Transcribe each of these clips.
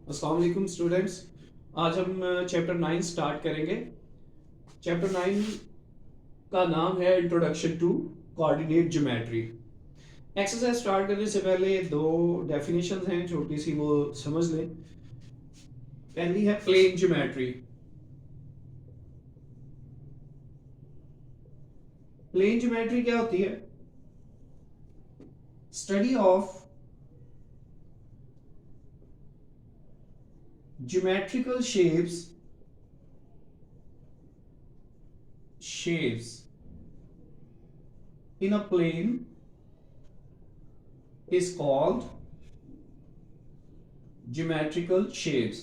अस्सलाम वालेकुम स्टूडेंट्स। आज हम चैप्टर 9 स्टार्ट करेंगे। चैप्टर 9 का नाम है introduction to coordinate geometry. Exercise start करने से पहले दो डेफिनेशंस हैं, छोटी सी वो समझ लें। पहली है प्लेन ज्योमेट्री। प्लेन ज्योमेट्री क्या होती है? Study of geometrical shapes in a plane is called geometrical shapes.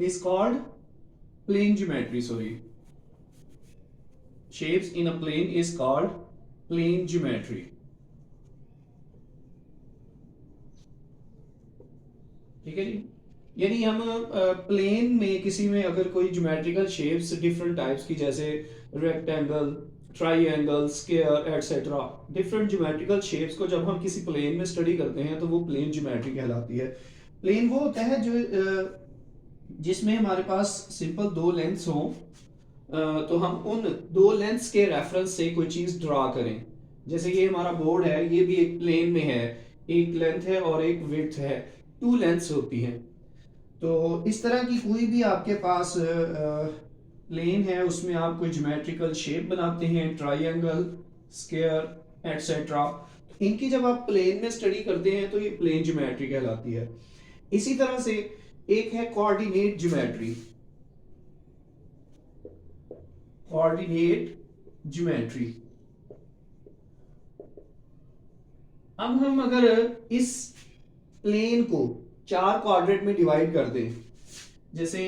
Is called plane geometry. Sorry, shapes in a plane is called plane geometry. ठीक है जी। यानी हम प्लेन में किसी में अगर कोई ज्योमेट्रिकल शेप्स डिफरेंट टाइप्स की, जैसे rectangle, triangle, square etcetera, different geometrical shapes को जब हम किसी प्लेन में स्टडी करते हैं तो वो प्लेन ज्योमेट्री कहलाती है। प्लेन वो होता है जो जिसमें हमारे पास सिंपल दो लेंथ्स हों, तो हम उन दो लेंथ्स के रेफरेंस से कोई चीज ड्रा करें। जैसे ये हमारा बोर्ड है, ये भी एक प्लेन में है, एक लेंथ है और एक विड्थ है, टू लेंथ्स होती हैं। तो इस तरह की कोई भी आपके पास प्लेन है, उसमें आप कोई ज्योमेट्रिकल शेप बनाते हैं, ट्राइएंगल, स्क्वायर एटसेट्रा, इनकी जब आप प्लेन में स्टडी करते हैं तो ये प्लेन ज्योमेट्री कहलाती है। इसी तरह से एक है कोऑर्डिनेट ज्योमेट्री। कोऑर्डिनेट ज्योमेट्री, अब हम अगर इस प्लेन को चार क्वाड्रेंट में डिवाइड कर दें, जैसे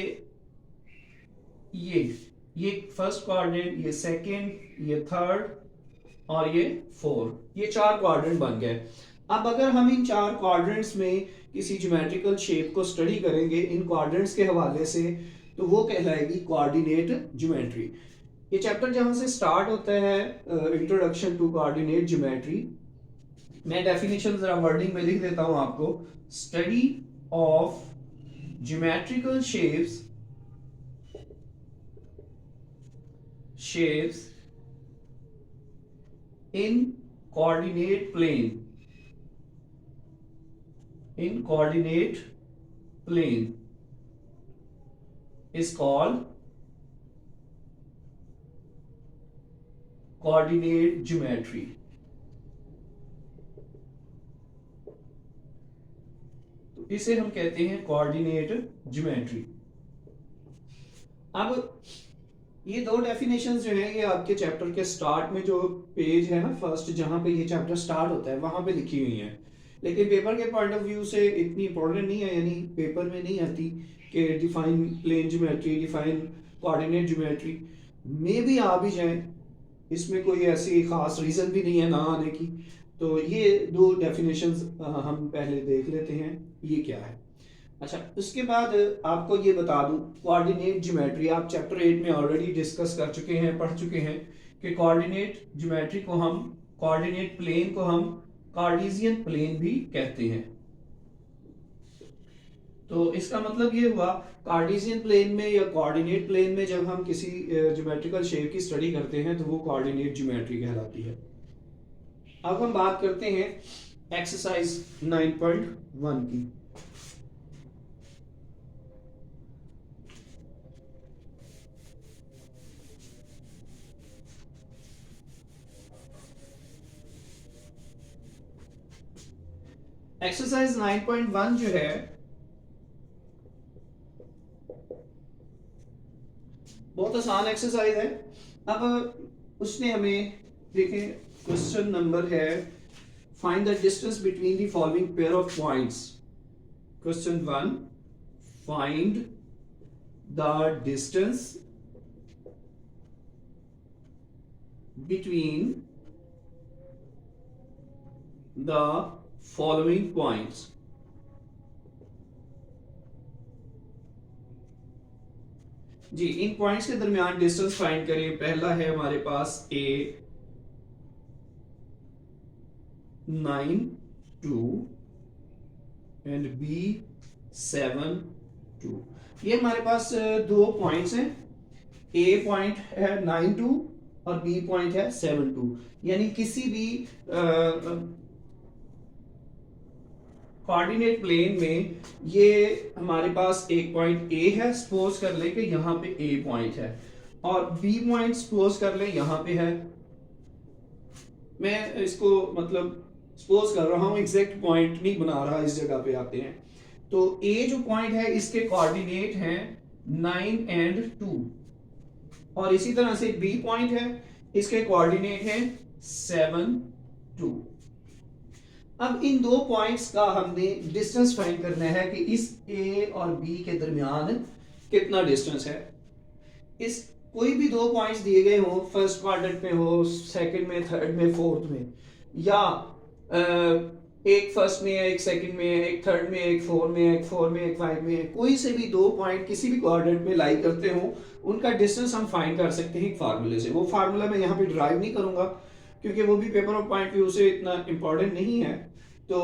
ये फर्स्ट क्वाड्रेंट, ये सेकंड, ये थर्ड और ये फोर्थ, ये चार क्वाड्रेंट बन गए। अब अगर हम इन चार क्वाड्रेंट्स में किसी ज्योमेट्रिकल शेप को स्टडी करेंगे इन क्वाड्रेंट्स के हवाले से, तो वो कहलाएगी कोऑर्डिनेट ज्योमेट्री। ये चैप्टर जहां से स्टार्ट होता है, इंट्रोडक्शन टू कोऑर्डिनेट ज्योमेट्री, मैं डेफिनेशन जरा वर्डिंग में लिख देता हूं आपको। Study of geometrical shapes in coordinate plane is called coordinate geometry. तो इसे हम कहते हैं कोऑर्डिनेट ज्योमेट्री। अब ये दो डेफिनेशंस जो है, ये आपके चैप्टर के स्टार्ट में जो पेज है ना, फर्स्ट जहां पे ये चैप्टर स्टार्ट होता है वहां पे लिखी हुई है, लेकिन पेपर के पॉइंट ऑफ व्यू से इतनी इंपॉर्टेंट नहीं है, यानी पेपर में नहीं आती कि define plane geometry, define coordinate geometry. मे भी आ भी जाए, इसमें कोई ऐसी खास रीजन भी नहीं है ना आने की। तो ये दो डेफिनेशंस हम पहले देख लेते हैं ये क्या है। अच्छा, उसके बाद आपको ये बता दूं, कोऑर्डिनेट ज्योमेट्री आप चैप्टर 8 में ऑलरेडी डिस्कस कर चुके हैं, पढ़ चुके हैं कि कोऑर्डिनेट ज्योमेट्री को हम, कोऑर्डिनेट प्लेन को हम कार्टेशियन प्लेन भी कहते हैं। तो इसका मतलब ये हुआ, कार्टेशियन प्लेन में या कोऑर्डिनेट प्लेन में जब हम किसी ज्योमेट्रिकल शेप की स्टडी करते हैं तो वो कोऑर्डिनेट ज्योमेट्री कहलाती है। अब हम बात करते हैं एक्सरसाइज 9.1 की। एक्सरसाइज 9.1 जो है बहुत आसान एक्सरसाइज है। अब उसने हमें, देखिए क्वेश्चन नंबर है, find the distance between the following pair of points. Question 1, find the distance between the following points. जी, इन पॉइंट्स के दरमियान डिस्टेंस फाइंड करें। पहला है हमारे पास ए, 9 2 एंड बी 7 2। ये हमारे पास दो पॉइंट्स हैं, ए पॉइंट है 9 2 और बी पॉइंट है 7 2। यानी किसी भी कोऑर्डिनेट प्लेन में ये हमारे पास एक पॉइंट ए है, सपोज कर ले कि यहाँ पे ए पॉइंट है, और बी पॉइंट सपोज कर ले यहाँ पे है। मैं इसको मतलब सपोज कर रहा हूँ, एग्जैक्ट पॉइंट नहीं बना रहा, इस जगह पे आते हैं। तो ए जो पॉइंट है इसके कोऑर्डिनेट हैं 9 एंड 2, और इसी तरह से बी पॉइंट है, इसके कोऑर्डिनेट हैं 7 2। अब इन दो पॉइंट्स का हमने डिस्टेंस फाइंड करना है कि इस ए और बी के दरमियान कितना डिस्टेंस है। इस कोई भी दो पॉइंट्स दिए गए हो, फर्स्ट क्वाड्रेंट में हो, सेकंड में, थर्ड में, फोर्थ में, या एक फर्स्ट में है, एक सेकंड में है, एक थर्ड में, एक फोर में, एक फोर में, एक फाइव में है, कोई से भी दो पॉइंट किसी भी क्वाड्रेंट में लाई करते हो, उनका डिस्टेंस हम फाइंड कर सकते हैं एक फार्मूले से। वो फार्मूला मैं यहाँ पे ड्राइव नहीं करूंगा क्योंकि वो भी पेपर ऑफ पॉइंट व्यू से इतना इंपॉर्टेंट नहीं है। तो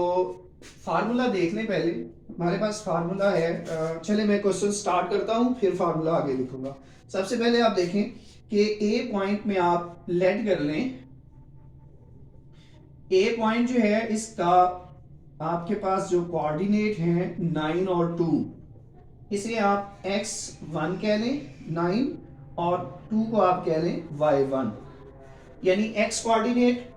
फार्मूला देख लें पहले, हमारे पास फार्मूला है। चले मैं क्वेश्चन स्टार्ट करता हूँ, फिर फार्मूला आगे लिखूंगा। सबसे पहले आप देखें कि ए पॉइंट में आप लेट कर लें, ए पॉइंट जो है इसका आपके पास जो कोऑर्डिनेट है 9 और 2, इसे आप x1 कह लें 9 और 2 को आप कह लें y1, यानी x कोऑर्डिनेट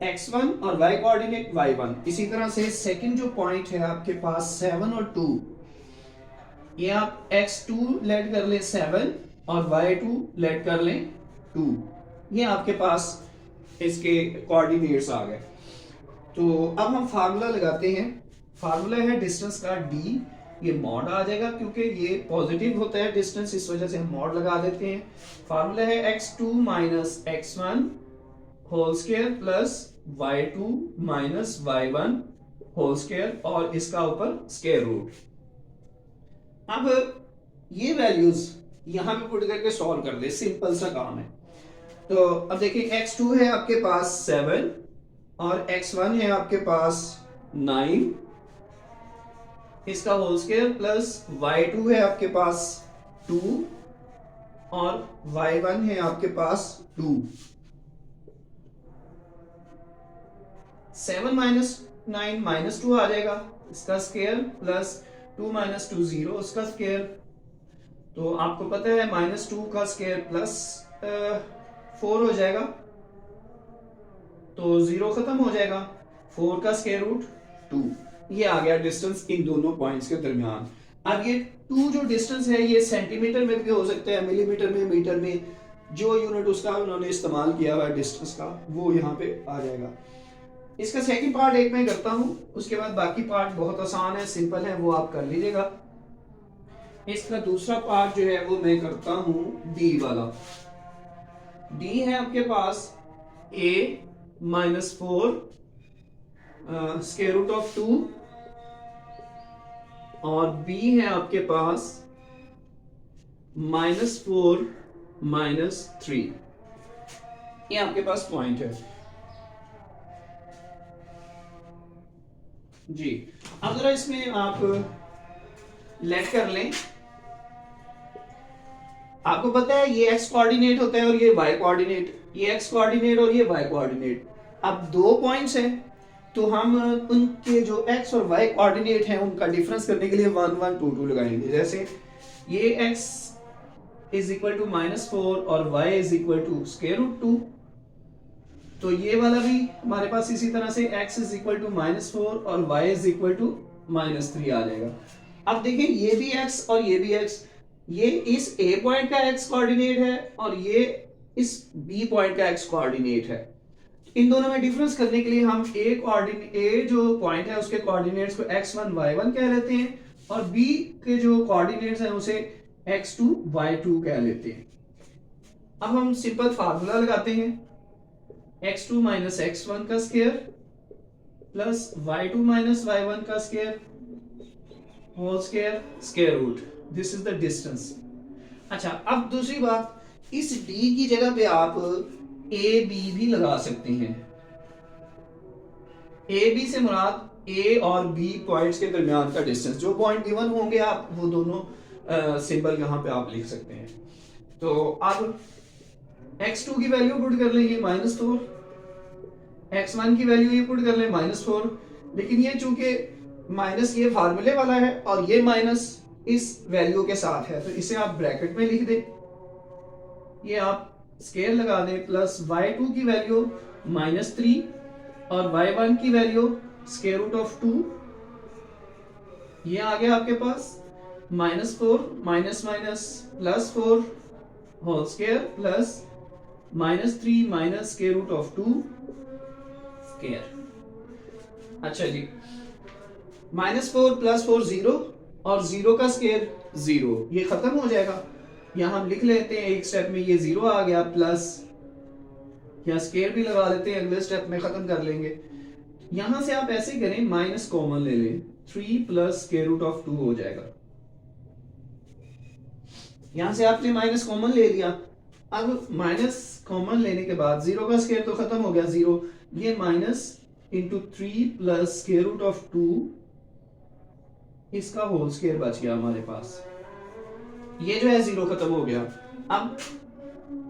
x1 और y कोऑर्डिनेट y1। इसी तरह से सेकंड जो पॉइंट है आपके पास 7 और 2, ये आप x2 लेट कर लें 7 और y2 लेट कर लें 2। ये आपके पास इसके कोऑर्डिनेट्स आ गए। तो अब हम फार्मूला लगाते हैं। फार्मूला है डिस्टेंस का d, ये मॉड आ जाएगा क्योंकि ये पॉजिटिव होता है डिस्टेंस, इस वजह से हम मॉड लगा देते हैं। फार्मूला है x2 minus x1 whole square plus y2 minus y1 whole square, और इसका ऊपर स्क्वायर रूट। अब ये वैल्यूज यहां पे पुट करके सॉल्व कर दे, सिंपल सा काम है। तो अब देखिए x2 है आपके पास 7 और x1 है आपके पास 9, इसका होल स्क्वायर प्लस y2 है आपके पास 2 और y1 है आपके पास 2। 7 माइनस 9 माइनस 2 आ जाएगा, इसका स्क्वायर प्लस 2 माइनस 2 0, उसका स्क्वायर। तो आपको पता है माइनस 2 का स्क्वायर प्लस 4 हो जाएगा, तो 0 खत्म हो जाएगा, 4 का स्क्वायर रूट 2। ये आ गया डिस्टेंस इन दोनों पॉइंट्स के दरमियान। अब ये 2 जो डिस्टेंस है ये सेंटीमीटर में भी हो सकता है, मिलीमीटर में, मीटर में, जो यूनिट उसका उन्होंने इस्तेमाल किया हुआ है डिस्टेंस का वो यहाँ पे आ जाएगा। इसका सेकंड पार्ट एक मैं करता हूं, उसके बाद बाकी पार्ट बहुत आसान है, सिंपल है, वो आप कर लीजिएगा। इसका दूसरा पार्ट जो है वो मैं करता हूं डी वाला। डी है आपके पास a minus 4 square root of 2 और b है आपके पास -4 -3। ये आपके पास पॉइंट है जी। अब जरा इसमें आप लेट कर लें। आपको पता है ये x कोऑर्डिनेट होता है और ये y कोऑर्डिनेट, ये x कोऑर्डिनेट और ये y कोऑर्डिनेट। अब दो पॉइंट्स हैं तो हम उनके जो x और y कोऑर्डिनेट हैं उनका डिफरेंस करने के लिए 1 1 2 2 लगाएंगे। जैसे ये x इज इक्वल टू -4 और y is equal to square root 2, तो ये वाला भी हमारे पास इसी तरह से x इज इक्वल टू -4 और y इज इक्वल टू -3 आ जाएगा। अब देखिए ये भी x और ये भी x, ये इस a पॉइंट का x कोऑर्डिनेट है और ये इस b पॉइंट का x कोऑर्डिनेट है। इन दोनों में डिफरेंस करने के लिए हम a जो पॉइंट है उसके कोऑर्डिनेट्स को x1 y1 कह लेते हैं और b के जो कोऑर्डिनेट्स हैं उसे x2 y2 कह लेते हैं। अब हम सिंपल फार्मूला लगाते हैं, x2 माइनस x1 का square plus y2 minus y1 का square whole square square root, this is the distance. अच्छा, अब दूसरी बात, इस d की जगह पे आप a b भी लगा सकते हैं। ए बी से मुराद ए और बी पॉइंट्स के दरमियान का डिस्टेंस, जो पॉइंट गिवन होंगे आप वो दोनों सिंबल यहाँ पे आप लिख सकते हैं। तो अब x2 की वैल्यू पुट कर लेंगे -4, x1 की वैल्यू ये पुट कर लें -4, लेकिन ये चूंकि माइनस ये फार्मूले वाला है और ये माइनस इस वैल्यू के साथ है, तो इसे आप ब्रैकेट में लिख दें, ये आप स्केयर लगा दें, प्लस y2 की वैल्यू -3 और y1 की वैल्यू स्केयर रूट ऑफ 2, ये आ गया आपके पास -4 minus minus +4 whole square plus -3 minus square root of 2 square. अच्छा जी, -4 +4 0 और 0 का स्केयर 0, ये खत्म हो जाएगा। यहाँ हम लिख लेते हैं एक स्टेप में ये 0 आ गया, प्लस यहाँ स्केयर भी लगा लेते हैं, अगले स्टेप में खत्म कर लेंगे। यहां से आप ऐसे करें, माइनस कॉमन ले लें, 3 प्लस स्केयर रूट ऑफ 2 हो जाएगा। यहां से आपने माइनस कॉमन ले लिया। अब माइनस कॉमन लेने के बाद 0 का स्केयर तो खत्म हो गया 0, ये minus into 3 plus square root of 2, इसका होल स्केयर बच गया हमारे पास। ये जो है 0 खत्म हो गया। अब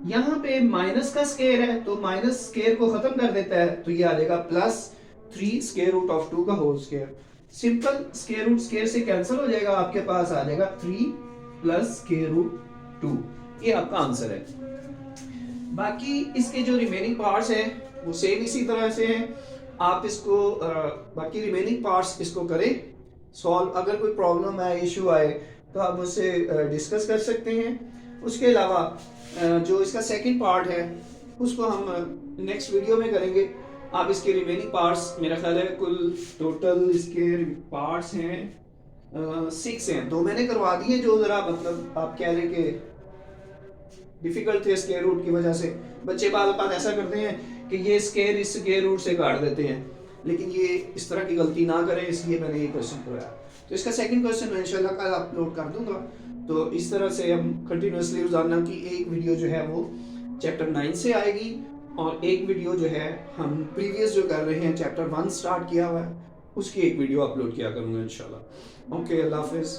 यहाँ पे माइनस का स्केयर है तो माइनस स्केयर को खत्म कर देता है, तो ये आ जाएगा +3 स्केयर रूट ऑफ 2 का whole square. Simple square root square से कैंसिल हो जाएगा, आपके पास आ जाएगा 3 प्लस स्केयर रूट 2। ये आपका आंसर है। बाकी इसके जो रिमेनिंग पार्ट्स हैं वो सेम इसी तरह से हैं। आप इसको बाकी रिमेनिंग पार्ट्स इसको करें सॉल्व। अगर कोई प्रॉब्लम आए, इशू आए, तो आप मुझसे डिस्कस कर सकते हैं। उसके अलावा जो इसका सेकंड पार्ट है उसको हम नेक्स्ट वीडियो में करेंगे। आप इसके रिमेनिंग पार्ट्स, मेरा ख्याल है कुल टोटल इसके पार्ट्स हैं 6 हैं, 2 मैंने करवा दिए जो ज़रा मतलब आप कह रहे कि डिफिकल्ट थे स्क्वायर रूट की वजह से। बच्चे बात ऐसा करते हैं कि ये स्क्वायर इस स्क्वायर रूट से काट देते हैं, लेकिन ये इस तरह की गलती ना करें, इसलिए मैंने ये क्वेश्चन करवाया। तो इसका सेकंड क्वेश्चन मैं इंशाल्लाह कल अपलोड कर दूंगा। तो इस तरह से हम कंटिन्यूसली रोजाना की एक वीडियो जो है वो चैप्टर 9 से आएगी, और एक वीडियो जो है हम प्रीवियस जो कर रहे हैं चैप्टर 1 स्टार्ट किया हुआ है उसकी एक वीडियो अपलोड किया करूँगा इंशाल्लाह। ओके, अल्लाह हाफिज़।